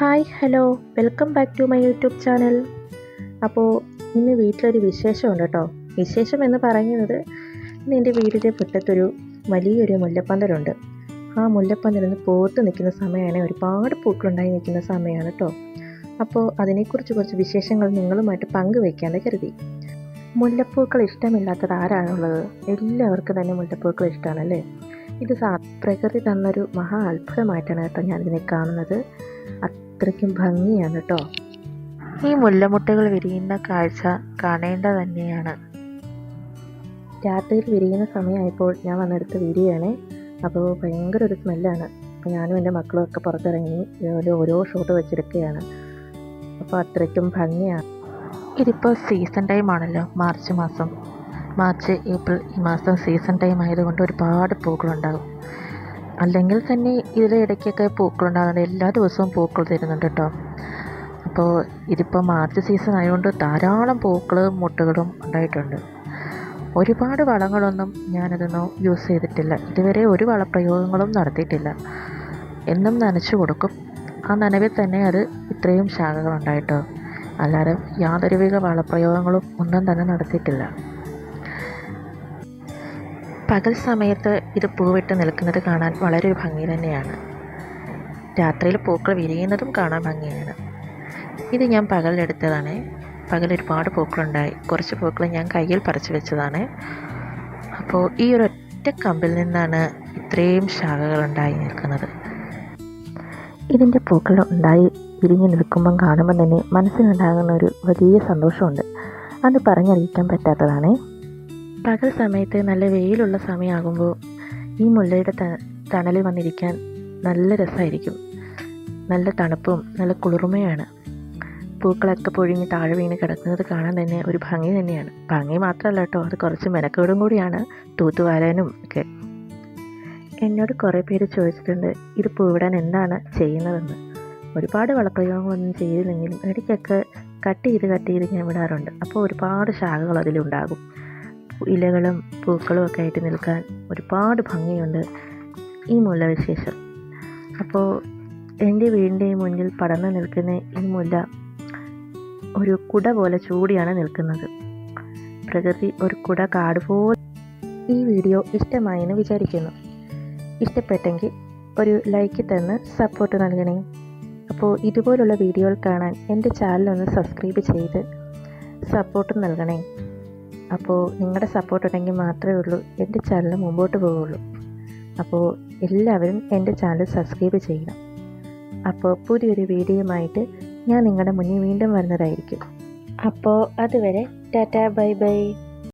Hi hello welcome back to my YouTube channel. അപ്പോൾ ഇന്ന് വീട്ടിലൊരു വിശേഷമുണ്ട് കേട്ടോ. വിശേഷം എന്ന് പറയുന്നത് ഇന്ന് എൻ്റെ വീടിൻ്റെ മുറ്റത്തൊരു വലിയൊരു മുല്ലപ്പന്തലുണ്ട്. ആ മുല്ലപ്പന്തലിന്ന് പൂത്ത് നിൽക്കുന്ന സമയമാണ്, ഒരുപാട് പൂക്കളുണ്ടായി നിൽക്കുന്ന സമയമാണ് കേട്ടോ. അപ്പോൾ അതിനെക്കുറിച്ച് കുറച്ച് വിശേഷങ്ങൾ നിങ്ങളുമായിട്ട് പങ്കുവയ്ക്കാമെന്ന് കരുതി. മുല്ലപ്പൂക്കൾ ഇഷ്ടമില്ലാത്തത് ആരാണുള്ളത്? എല്ലാവർക്കും തന്നെ മുല്ലപ്പൂക്കൾ ഇഷ്ടമാണല്ലേ. ഇത് പ്രകൃതി തന്നൊരു മഹാ അത്ഭുതമായിട്ടാണ് കേട്ടോ ഞാനിതിനെ കാണുന്നത്. അത്രയ്ക്കും ഭംഗിയാണ് കേട്ടോ. ഈ മുല്ലമുട്ടുകൾ വിരിയുന്ന കാഴ്ച കാണേണ്ടത് തന്നെയാണ്. രാത്രിയിൽ വിരിയുന്ന സമയമായപ്പോൾ ഞാൻ വന്നെടുത്ത് വിരിയാണ്. അപ്പോൾ ഭയങ്കര ഒരു സ്മെല്ലാണ്. അപ്പോൾ ഞാനും എൻ്റെ മക്കളും ഒക്കെ പുറത്തിറങ്ങി ഓരോ ഷോട്ട് വെച്ചെടുക്കുകയാണ്. അപ്പോൾ അത്രയ്ക്കും ഭംഗിയാണ്. ഇതിപ്പോൾ സീസൺ ടൈം ആണല്ലോ, മാർച്ച് മാസം. മാർച്ച് ഏപ്രിൽ ഈ മാസം സീസൺ ടൈം ആയതുകൊണ്ട് ഒരുപാട് പൂക്കളുണ്ടാകും. അല്ലെങ്കിൽ തന്നെ ഇതിലെ ഇടയ്ക്കൊക്കെ പൂക്കളുണ്ടാകുന്നുണ്ട്. എല്ലാ ദിവസവും പൂക്കൾ തരുന്നുണ്ട് കേട്ടോ. അപ്പോൾ ഇതിപ്പോൾ മാർച്ച് സീസൺ ആയതുകൊണ്ട് ധാരാളം പൂക്കളും മുട്ടുകളും ഉണ്ടായിട്ടുണ്ട്. ഒരുപാട് വളങ്ങളൊന്നും ഞാനതൊന്നും യൂസ് ചെയ്തിട്ടില്ല. ഇതുവരെ ഒരു വളപ്രയോഗങ്ങളും നടത്തിയിട്ടില്ല. എന്നും നനച്ചു കൊടുക്കും. ആ നനവിൽ തന്നെ അത് ഇത്രയും ശാഖകളുണ്ടായിട്ടോ. അല്ലാതെ യാതൊരുവിധ വളപ്രയോഗങ്ങളും ഒന്നും തന്നെ നടത്തിയിട്ടില്ല. പകൽ സമയത്ത് ഇത് പൂവിട്ട് നിൽക്കുന്നത് കാണാൻ വളരെ ഭംഗി തന്നെയാണ്. രാത്രിയിൽ പൂക്കൾ വിരിയുന്നതും കാണാൻ ഭംഗിയാണ്. ഇത് ഞാൻ പകലെടുത്തതാണ്. പകൽ ഒരുപാട് പൂക്കളുണ്ടായി. കുറച്ച് പൂക്കൾ ഞാൻ കയ്യിൽ പറിച്ചു വെച്ചതാണ്. അപ്പോൾ ഈ ഒരൊറ്റ കമ്പിൽ നിന്നാണ് ഇത്രയും ശാഖകളുണ്ടായി നിൽക്കുന്നത്. ഇതിൻ്റെ പൂക്കൾ ഉണ്ടായി വിരിഞ്ഞു നിൽക്കുമ്പം കാണുമ്പം തന്നെ മനസ്സിനുണ്ടാകുന്ന ഒരു വലിയ സന്തോഷമുണ്ട്. അത് പറഞ്ഞറിയിക്കാൻ പറ്റാത്തതാണ്. പകൽ സമയത്ത് നല്ല വെയിലുള്ള സമയമാകുമ്പോൾ ഈ മുല്ലയുടെ തണലിൽ വന്നിരിക്കാൻ നല്ല രസമായിരിക്കും. നല്ല തണുപ്പും നല്ല കുളിർമയാണ്. പൂക്കളൊക്കെ പൊഴിഞ്ഞ് താഴെ വീണ് കിടക്കുന്നത് കാണാൻ തന്നെ ഒരു ഭംഗി തന്നെയാണ്. ഭംഗി മാത്രമല്ല കേട്ടോ, അത് കുറച്ച് മെനക്കേടും കൂടിയാണ് തൂത്തുവാരാനും ഒക്കെ. എന്നോട് കുറേ പേര് ചോദിച്ചിട്ടുണ്ട് ഇത് പൂവിടാൻ എന്താണ് ചെയ്യുന്നതെന്ന്. ഒരുപാട് വളപ്രയോഗങ്ങളൊന്നും ചെയ്തില്ലെങ്കിലും ഇടയ്ക്കൊക്കെ കട്ട് ചെയ്ത് ഞാൻ വിടാറുണ്ട്. അപ്പോൾ ഒരുപാട് ശാഖകൾ അതിലുണ്ടാകും. ഇലകളും പൂക്കളും ഒക്കെ ആയിട്ട് നിൽക്കാൻ ഒരുപാട് ഭംഗിയുണ്ട് ഈ മുല്ല വിശേഷം. അപ്പോൾ എൻ്റെ വീടിൻ്റെ മുന്നിൽ പടർന്നു നിൽക്കുന്ന ഈ മുല്ല ഒരു കുട പോലെ ചൂടിയാണ് നിൽക്കുന്നത്. പ്രകൃതി ഒരു കുട കാട് പോലെ. ഈ വീഡിയോ ഇഷ്ടമായെന്ന് വിചാരിക്കുന്നു. ഇഷ്ടപ്പെട്ടെങ്കിൽ ഒരു ലൈക്ക് തന്ന് സപ്പോർട്ട് നൽകണേ. അപ്പോൾ ഇതുപോലുള്ള വീഡിയോകൾ കാണാൻ എൻ്റെ ചാനലൊന്ന് സബ്സ്ക്രൈബ് ചെയ്ത് സപ്പോർട്ട് നൽകണേ. അപ്പോൾ നിങ്ങളുടെ സപ്പോർട്ട് ഉണ്ടെങ്കിൽ മാത്രമേ ഉള്ളൂ എൻ്റെ ചാനൽ മുമ്പോട്ട് പോവുള്ളൂ. അപ്പോൾ എല്ലാവരും എൻ്റെ ചാനൽ സബ്സ്ക്രൈബ് ചെയ്യണം. അപ്പോൾ പുതിയൊരു വീഡിയോയുമായിട്ട് ഞാൻ നിങ്ങളുടെ മുന്നിൽ വീണ്ടും വരുന്നതായിരിക്കും. അപ്പോൾ അതുവരെ ടാറ്റാ ബൈ ബൈ.